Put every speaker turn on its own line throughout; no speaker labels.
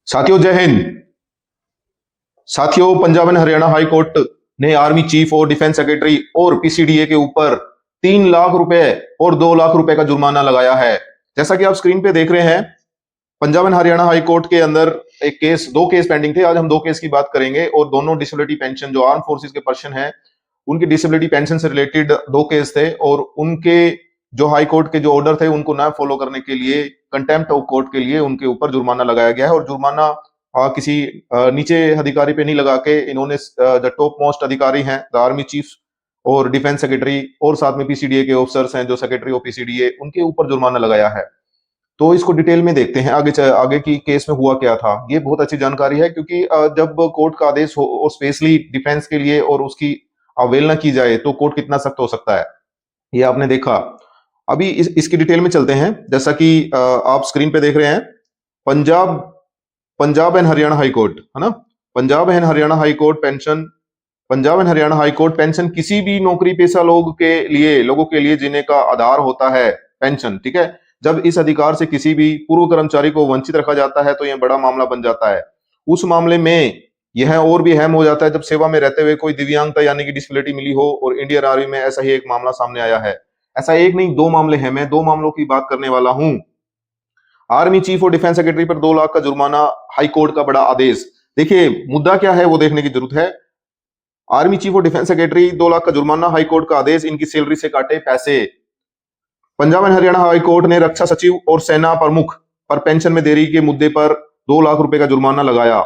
साथियों जय हिंद। साथियों Punjab and Haryana high court ने आर्मी चीफ और डिफेंस सेक्रेटरी और पीसीडीए के ऊपर 3 लाख रुपए और 2 लाख रुपए का जुर्माना लगाया है। जैसा कि आप स्क्रीन पे देख रहे हैं, Punjab and Haryana high court के अंदर दो केस पेंडिंग थे। आज हम दो केस की बात करेंगे और दोनों डिसेबिलिटी पेंशन, जो आर्म फोर्सेस के पर्सन है, उनकी डिसेबिलिटी पेंशन से रिलेटेड दो केस थे और उनके जो हाई कोर्ट के जो ऑर्डर थे उनको ना फॉलो करने के लिए, कंटेम्प्ट ऑफ कोर्ट के लिए उनके ऊपर जुर्माना लगाया गया है। और जुर्माना किसी नीचे अधिकारी पे नहीं लगा के इन्होंने जो टॉप मोस्ट अधिकारी हैं, द आर्मी चीफ और डिफेंस सेक्रेटरी और साथ में पीसीडीए के ऑफिसर्स हैं, जो सेक्रेटरी ऑफ पीसीडीए, उनके ऊपर जुर्माना लगाया है। तो इसको डिटेल में देखते हैं आगे की केस में हुआ क्या था। ये बहुत अच्छी जानकारी है क्योंकि जब कोर्ट का आदेश हो और स्पेशली डिफेंस के लिए और उसकी अवहेलना की जाए तो कोर्ट कितना सख्त हो सकता है, ये आपने देखा। अभी इसकी डिटेल में चलते हैं। जैसा कि आप स्क्रीन पे देख रहे हैं, Punjab Punjab and Haryana high court है ना। Punjab and Haryana high court pension Punjab and Haryana high court pension किसी भी नौकरी पेशा लोगों के लिए जीने का आधार होता है पेंशन, ठीक है। जब इस अधिकार से किसी भी पूर्व कर्मचारी को वंचित रखा जाता है तो यह बड़ा मामला बन जाता है। उस मामले में यह और भी अहम हो जाता है जब सेवा में रहते हुए कोई दिव्यांगता यानी कि डिसेबिलिटी मिली हो, और इंडियन आर्मी में ऐसा ही एक मामला सामने आया है। ऐसा एक नहीं, दो मामले हैं। मैं दो मामलों की बात करने वाला हूं। आर्मी चीफ और डिफेंस सेक्रेटरी पर 2 लाख का जुर्माना, हाई कोर्ट का बड़ा आदेश। देखिए मुद्दा क्या है वो देखने की जरूरत है। आर्मी चीफ और डिफेंस सेक्रेटरी 2 लाख का जुर्माना, हाई कोर्ट का आदेश, इनकी सैलरी से काटे पैसे। Punjab and Haryana high court ने रक्षा सचिव और सेना प्रमुख पर पेंशन में देरी के मुद्दे पर 2 लाख रुपए का जुर्माना लगाया।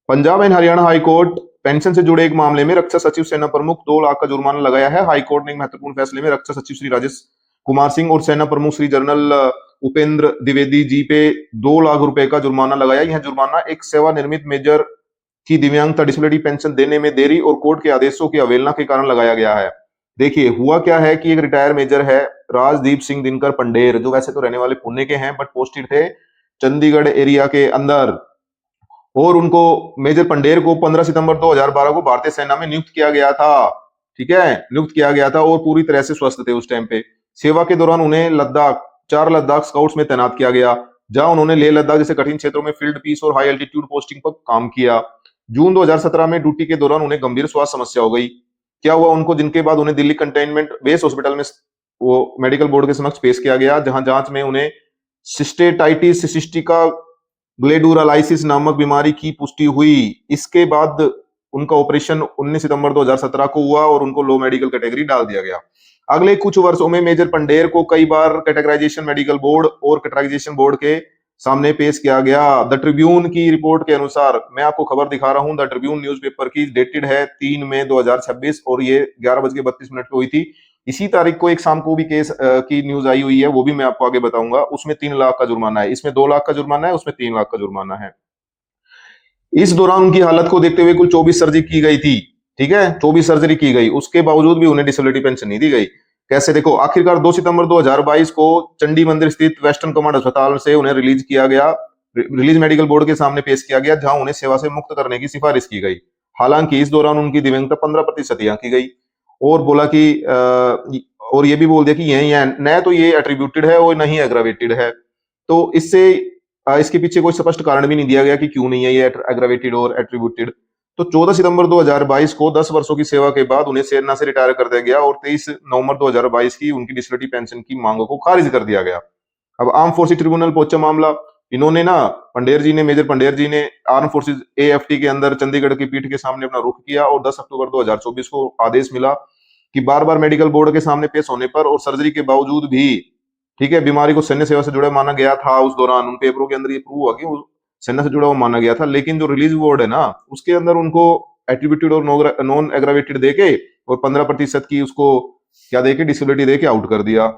Punjab and Haryana high court pension से जुड़े एक मामले में रक्षा सचिव, सेना प्रमुख 2 लाख का जुर्माना लगाया है। हाई कोर्ट ने एक महत्वपूर्ण फैसले में रक्षा सचिव श्री राजेश कुमार सिंह और सेना प्रमुख श्री जनरल उपेंद्र द्विवेदी जी पे 2 लाख रुपए का जुर्माना लगाया। यह जुर्माना एक सेवानिवृत्त मेजर की दिव्यांगता डिसेबिलिटी पेंशन देने में देरी और कोर्ट के आदेशों की अवहेलना के कारण लगाया गया है। देखिए हुआ क्या है कि एक रिटायर मेजर है, राजदीप सिंह दिनकर पंडेर, जो वैसे तो रहने वाले पुणे के हैं बट पोस्टेड थे चंडीगढ़ एरिया के अंदर, और उनको मेजर पंडेर को 15 सितंबर 2012 को भारतीय सेना में नियुक्त किया गया था, ठीक है, नियुक्त किया गया था और पूरी तरह से स्वस्थ थे उस टाइम पे। सेवा के दौरान उन्हें लद्दाख स्काउट्स में तैनात किया गया, जहां उन्होंने लेह लद्दाख जैसे कठिन क्षेत्रों में फील्ड पीस और हाई एल्टीट्यूड पोस्टिंग पर काम किया। जून 2017 में ड्यूटी के दौरान उन्हें गंभीर स्वास्थ्य समस्या हो गई। क्या हुआ उनको, जिनके बाद उन्हें दिल्ली कंटेनमेंट बेस हॉस्पिटल में वो मेडिकल बोर्ड के समक्ष पेश किया गया, जहां जांच में उन्हें सिस्टेटाइटिस सिस्टिका ग्लेडुरालाइसिस नामक बीमारी की पुष्टि हुई। इसके बाद उनका ऑपरेशन 19 सितंबर 2017 को हुआ और उनको लो मेडिकल कैटेगरी डाल दिया गया। अगले कुछ वर्षों में मेजर पंडेर को कई बार कैटेगराइजेशन मेडिकल बोर्ड और कैटेगराइजेशन बोर्ड के सामने पेश किया गया। द ट्रिब्यून की रिपोर्ट के अनुसार, मैं आपको खबर दिखा रहा हूं, द ट्रिब्यून न्यूज़पेपर की, डेटेड है 3 मई 2026 और ये 11:32 पे हुई थी। इसी तारीख को एक शाम को भी केस की न्यूज आई हुई है, वो भी मैं आपको आगे बताऊंगा। उसमें 3 लाख का जुर्माना है, इसमें 2 लाख का जुर्माना है, उसमें 3 लाख का जुर्माना है। इस दौरान उनकी हालत को देखते हुए कुल 24 सर्जरी की गई थी, ठीक है, 24 सर्जरी की गई। उसके बावजूद भी उन्हें डिसेबिलिटी पेंशन नहीं दी गई। कैसे, देखो, आखिरकार 2 सितंबर 2022 को चंडी मंदिर स्थित वेस्टर्न कमांड अस्पताल से उन्हें रिलीज किया गया, रिलीज मेडिकल बोर्ड के सामने पेश किया गया, जहां उन्हें सेवा से मुक्त करने की सिफारिश की गई। हालांकि इस दौरान उनकी दिव्यांगता 15% की गई और बोला कि और ये भी बोल दिया कि यह न तो ये एट्रीब्यूटेड है और नहीं एग्रावेटेड है। तो इसके पीछे कोई स्पष्ट कारण भी नहीं दिया गया कि क्यों नहीं है ये एग्रावेटेड और एट्रीब्यूटेड। तो 14 सितंबर 2022 को 10 वर्षों की सेवा के बाद उन्हें सेना से रिटायर कर दिया गया और 23 नवंबर 2022 की उनकी डिसेबिलिटी पेंशन की मांगों को खारिज कर दिया गया। अब आर्म फोर्सेज ट्रिब्यूनल पहुंचा मामला। इन्होंने ना, मेजर पंडेर जी ने आर्म फोर्सेज एएफटी के अंदर चंडीगढ़ की पीठ के सामने अपना रुख किया और 10 अक्टूबर 2024 को आदेश मिला कि बार बार मेडिकल बोर्ड के सामने पेश होने पर और सर्जरी के बावजूद भी, ठीक है, बीमारी को सैन्य सेवा से जुड़ा माना गया था। उस दौरान उन पेपरों के अंदर ये प्रूव हुआ कि वो सैन्य से जुड़ा हुआ माना गया था, लेकिन जो रिलीज बोर्ड है ना, उसके अंदर उनको एट्रीब्यूटेड और नॉन एग्रावेटेड देके और 15% की उसको क्या देके, डिसेबिलिटी देके आउट कर दिया।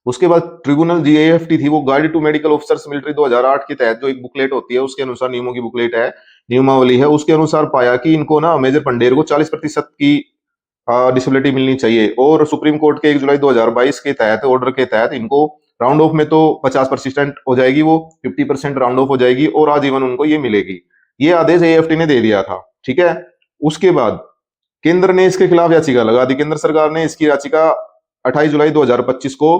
उसके बाद ट्रिब्यूनल जीएएफटी थी, वो guide to medical officers military 2008 के तहत जो एक बुकलेट होती है, उसके अनुसार, नियमों की बुकलेट है, नियमावली है, उसके अनुसार पाया कि इनको ना, मेजर पंडेर को 40% की डिसेबिलिटी मिलनी चाहिए। और सुप्रीम कोर्ट के 1 जुलाई 2022 के तहत, ऑर्डर के तहत, इनको राउंड ऑफ में तो 50% हो जाएगी, वो 50% राउंड ऑफ हो जाएगी और आजीवन उनको ये मिलेगी। ये आदेश एएफटी ने दे दिया था, ठीक है। उसके बाद केंद्र ने इसके खिलाफ याचिका लगा दी। केंद्र सरकार ने इसकी याचिका 28 जुलाई 2025 को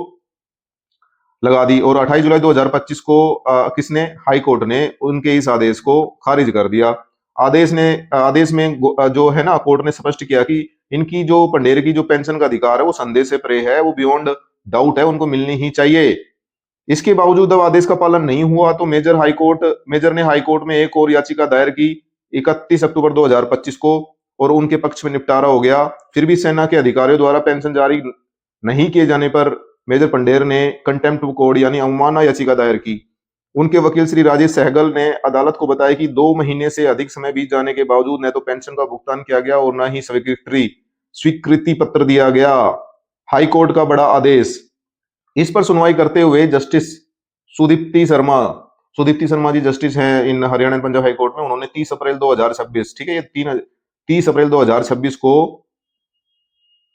लगा दी और 28 जुलाई 2025 को किसने, हाई कोर्ट ने उनके इस आदेश को खारिज कर दिया। आदेश में जो है ना, कोर्ट ने स्पष्ट किया कि इनकी जो पंडेर की जो पेंशन का अधिकार है वो संदेह से परे है, वो बियॉन्ड डाउट है, उनको मिलनी ही चाहिए। इसके बावजूद अब आदेश का पालन नहीं हुआ तो मेजर ने हाई कोर्ट में एक और याचिका दायर की 31 अक्टूबर 2025 को और उनके पक्ष में निपटारा हो गया। फिर भी सेना के अधिकारियों द्वारा पेंशन जारी नहीं किए जाने पर मेजर पंडेर ने कंटेम्प्ट कोड यानी अवमानना याचिका दायर की। उनके वकील श्री राजेश सहगल ने अदालत को बताया कि 2 महीने से अधिक समय बीत जाने के बावजूद न तो पेंशन का भुगतान किया गया और न ही स्वीकृति पत्र दिया गया। हाई कोर्ट का बड़ा आदेश। इस पर सुनवाई करते हुए जस्टिस सुदीप्ति शर्मा जी जस्टिस हैं in Haryana and Punjab high court में, उन्होंने 30 अप्रैल 2026, ठीक है, ये 30 अप्रैल 2026 को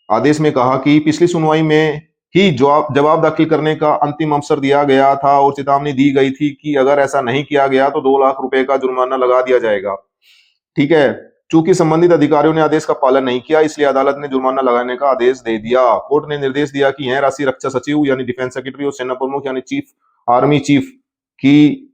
आदेश में कहा कि पिछली सुनवाई में ही जवाब दाखिल करने का अंतिम अवसर दिया गया था और चेतावनी दी गई थी कि अगर ऐसा नहीं किया गया तो 2 लाख रुपए का जुर्माना लगा दिया जाएगा। ठीक है, चूंकि संबंधित अधिकारियों ने आदेश का पालन नहीं किया इसलिए अदालत ने जुर्माना लगाने का आदेश दे दिया। कोर्ट ने निर्देश दिया कि यह राशि रक्षा सचिव यानी डिफेंस सेक्रेटरी और सेना प्रमुख यानी आर्मी चीफ की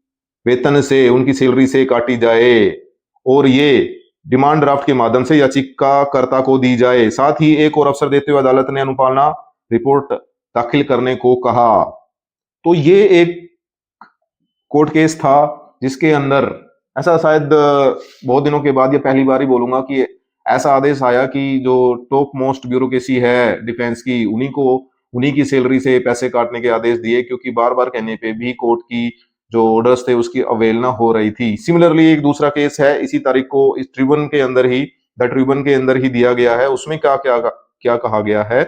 वेतन से, उनकी सैलरी से काटी जाए और ये डिमांड ड्राफ्ट के माध्यम से याचिकाकर्ता को दी जाए। साथ ही एक और अवसर देते हुए अदालत ने अनुपालना रिपोर्ट दाखिल करने को कहा। तो ये एक कोर्ट केस था जिसके अंदर ऐसा शायद बहुत दिनों के बाद ये पहली बार ही बोलूंगा कि ऐसा आदेश आया कि जो टॉप मोस्ट ब्यूरोक्रेसी है डिफेंस की, उन्हीं की सैलरी से पैसे काटने के आदेश दिए, क्योंकि बार बार कहने पे भी कोर्ट की जो ऑर्डर्स थे उसकी अवहेलना हो रही थी। सिमिलरली एक दूसरा केस है इसी तारीख को इस ट्रिब्यून के अंदर ही, द ट्रिब्यून के अंदर ही दिया गया है। उसमें क्या क्या क्या कहा गया है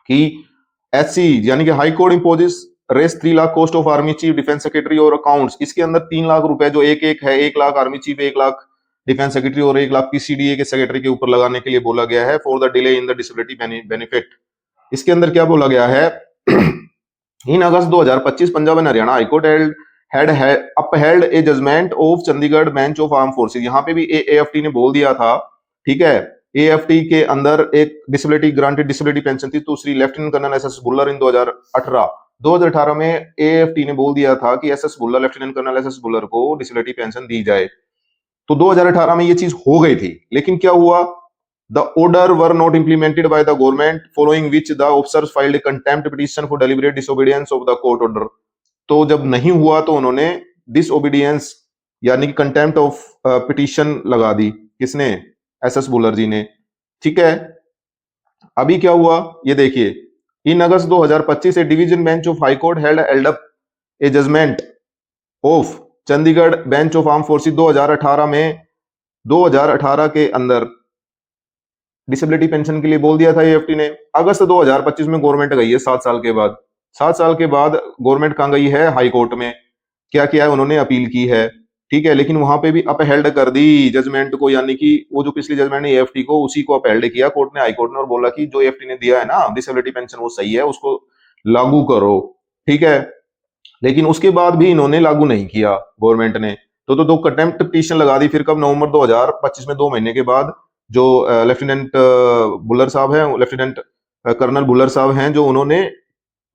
कि एचसी यानी कि high court imposes Rs 3 lakh cost of army chief, defence secretary और अकाउंट्स। इसके अंदर 3 लाख रुपए जो एक एक है, 1 lakh army chief, 1 lakh defence secretary और 1 लाख पीसीडीए के सेक्रेटरी के ऊपर लगाने के लिए बोला गया है for the delay in the disability benefit. इसके अंदर क्या बोला गया है इन August 2025 Punjab and Haryana high court had upheld a judgment of Chandigarh bench of arm forces. यहाँ पे भी एएफटी ने बोल दिया था, ठीक है, एएफटी के अंदर एक डिसेबिलिटी ग्रांटेड डिसेबिलिटी पेंशन थी, दूसरी लेफ्टिनेंट कर्नल एसएस बुल्लर इन 2018 में एएफटी ने बोल दिया था कि SS Bullar, lieutenant colonel SS Bullar को डिसेबिलिटी पेंशन दी जाए। तो 2018 में ये चीज हो गई थी, लेकिन क्या हुआ, The order were not implemented by the government, following which the officers filed a contempt petition for deliberate disobedience of the court order। तो जब नहीं हुआ तो उन्होंने डिसओबीडियंस यानी कि कंटेम्प्ट ऑफ पिटीशन लगा दी, किसने, एसएस बुलर जी ने। ठीक है, अभी क्या हुआ ये देखिए, in August 2025 a division bench of high court held up a judgment of Chandigarh bench of arm forces 2018 में, 2018 के अंदर डिसेबिलिटी पेंशन के लिए बोल दिया था एएफटी ने। अगस्त 2025 में गवर्नमेंट गई है 7 साल के बाद, 7 साल के बाद गवर्नमेंट कहां गई है, हाई कोर्ट में। क्या किया है उन्होंने, अपील की है, ठीक है, लेकिन वहां पे भी अपहेल्ड कर दी जजमेंट को, यानी कि वो जो पिछली जजमेंट है एएफटी को, उसी को अपहेल्ड किया कोर्ट ने, हाई कोर्ट ने, और बोला कि जो एएफटी ने दिया है ना डिसेबिलिटी पेंशन वो सही है, उसको लागू करो। ठीक है, लेकिन उसके बाद भी इन्होंने लागू नहीं किया गवर्नमेंट ने। तो कंटेम्प्ट पिटीशन लगा दी। फिर कब, नवंबर 2025 में, 2 महीने के बाद, जो लेफ्टिनेंट बुल्लर साहब हैं, लेफ्टिनेंट कर्नल बुल्लर साहब हैं, जो उन्होंने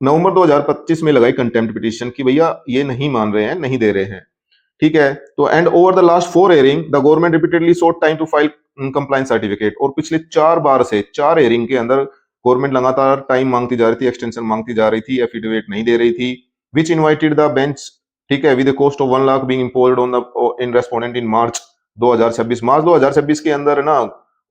नवंबर 2025 में लगाई कंटेम्प्ट पिटीशन कि भैया ये नहीं मान रहे हैं, नहीं दे रहे हैं। ठीक है, तो and over the last 4 hearing the government repeatedly sought time to file compliance certificate. और पिछले 4 बार से 4 हेयरिंग के अंदर गवर्नमेंट लगातार टाइम मांगती जा रही थी, एक्सटेंशन मांगती जा रही थी, एफिडेविट नहीं दे रही थी, which invited the bench, ठीक है, with a cost of 1 lakh being imposed on the in respondent in मार्च 2026 के अंदर ना,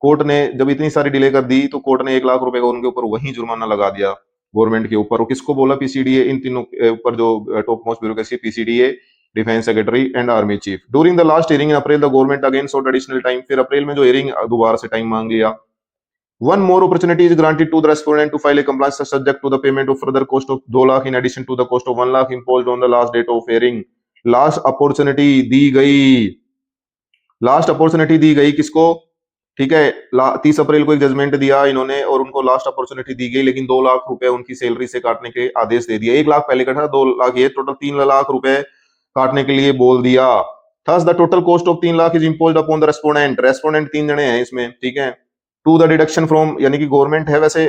कोर्ट ने जब इतनी सारी डिले कर दी तो कोर्ट ने 1 लाख रुपए का उनके ऊपर वही जुर्माना लगा दिया गवर्नमेंट के ऊपर। और किसको बोला, पीसीडीए, इन तीनों के ऊपर जो top most bureaucracy, PCDA, defence secretary and army chief. During the last hearing in April the government again sought additional time. फिर अप्रैल में जो हियरिंग, दोबारा से टाइम मांग लिया। One more opportunity is granted to the respondent to file a compliance subject to the payment of further cost of 2 lakh in addition to the cost of 1 lakh imposed on the last date of hearing। Last opportunity दी गई, last opportunity दी गई किसको, ठीक है, 30 अप्रैल को एक judgement दिया इन्होंने और उनको लास्ट अपॉर्चुनिटी दी गई, लेकिन 2 लाख रुपए उनकी सैलरी से काटने के आदेश दे दिया। 1 लाख पहले कटा, 2 लाख, ये टोटल 3 लाख रुपए काटने के लिए बोल दिया। Thus the total cost of 3 lakh is imposed upon the respondent। Respondent 3 जने हैं इसमें, ठीक है, टू द डिडक्शन फ्रॉम, यानी कि गवर्नमेंट है वैसे,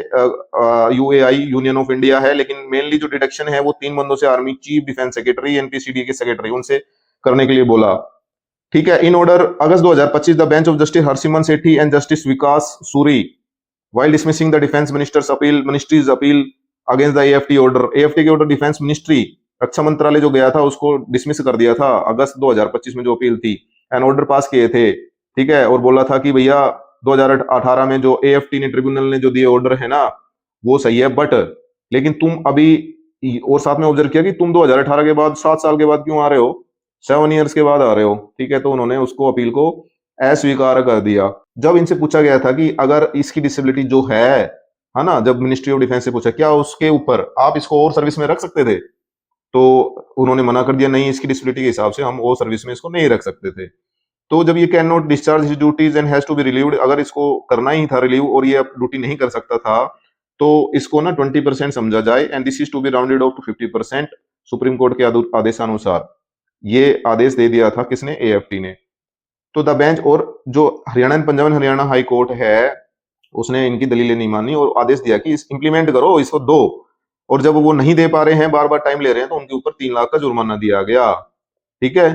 यूएआई यूनियन ऑफ इंडिया है, लेकिन मेनली जो डिडक्शन है वो 3 बंदों से, army chief, defence secretary, NPCD के सेक्रेटरी, उनसे करने के लिए बोला। ठीक है। In order August 2025 the bench of justice Harsiman Sethi and justice Vikas Suri while dismissing the defense ministry's appeal against the AFT order, AFT के ऑर्डर डिफेंस मिनिस्ट्री, रक्षा मंत्रालय जो गया था उसको डिसमिस कर दिया था अगस्त 2025 में जो अपील थी, एंड ऑर्डर पास किए थे। ठीक है। और बोला था कि भैया 2018 में जो AFT ने, ट्रिब्यूनल ने जो दिए ऑर्डर है ना, वो सही है, बट लेकिन तुम अभी, और साथ में ऑब्जर्व किया कि तुम 2018 के बाद 7 साल के बाद क्यों आ रहे हो, 7 ईयर्स के बाद आ रहे हो। ठीक है। तो उन्होंने उसको, अपील को अस्वीकार कर दिया। जब इनसे पूछा गया था कि अगर इसकी डिसेबिलिटी जो है ना, जब मिनिस्ट्री ऑफ डिफेंस से पूछा क्या उसके ऊपर आप इसको और सर्विस में रख सकते थे, तो उन्होंने मना कर दिया, नहीं, इसकी डिसेबिलिटी के हिसाब से हम और सर्विस में इसको नहीं रख सकते थे। तो जब ये can not discharge his duties and has to be relieved, अगर इसको करना ही था रिलीव और ये अब ड्यूटी नहीं कर सकता था, तो इसको ना 20% समझा जाए, and this is to be rounded off to 50%, supreme court के आदेशानुसार ये आदेश दे दिया था किसने, एएफटी ने। तो द बेंच, और जो Haryana and Punjab and Haryana high court है उसने इनकी दलीलें नहीं मानी और आदेश दिया कि इंप्लीमेंट करो, इसको दो। और जब वो नहीं दे पा रहे हैं, बार बार टाइम ले रहे हैं, तो उनके ऊपर 3 लाख का जुर्माना दिया गया। ठीक है।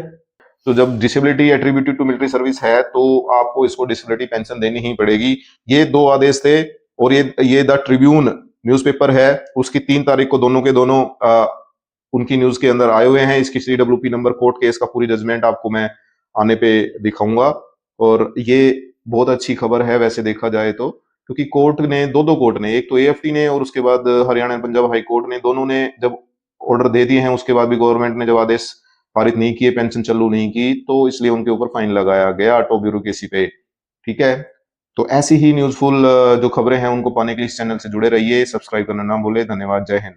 तो जब disability attributed to military service है तो आपको इसको डिसेबिलिटी पेंशन देनी ही पड़ेगी। ये 2 आदेश थे। और ये द ट्रिब्यून न्यूज़पेपर है, उसकी 3 तारीख को दोनों के दोनों उनकी न्यूज के अंदर आए हुए हैं। इसकी CWP नंबर कोर्ट केस का पूरी जजमेंट आपको मैं आने पे दिखाऊंगा। और ये बहुत अच्छी खबर है वैसे देखा जाए तो, क्योंकि कोर्ट ने, दो कोर्ट ने, एक तो AFT ने और उसके बाद Haryana and Punjab high court ने, दोनों ने जब ऑर्डर दे दिए हैं उसके बाद भी गवर्नमेंट ने जब आदेश पारित नहीं किए, पेंशन चालू नहीं की, तो इसलिए उनके ऊपर फाइन लगाया गया ऑटो ब्यूरोक्रेसी पे। ठीक है। तो ऐसी ही न्यूजफुल जो खबरें हैं उनको पाने के लिए इस चैनल से जुड़े रहिए, सब्सक्राइब करना ना भूले। धन्यवाद। जय हिंद।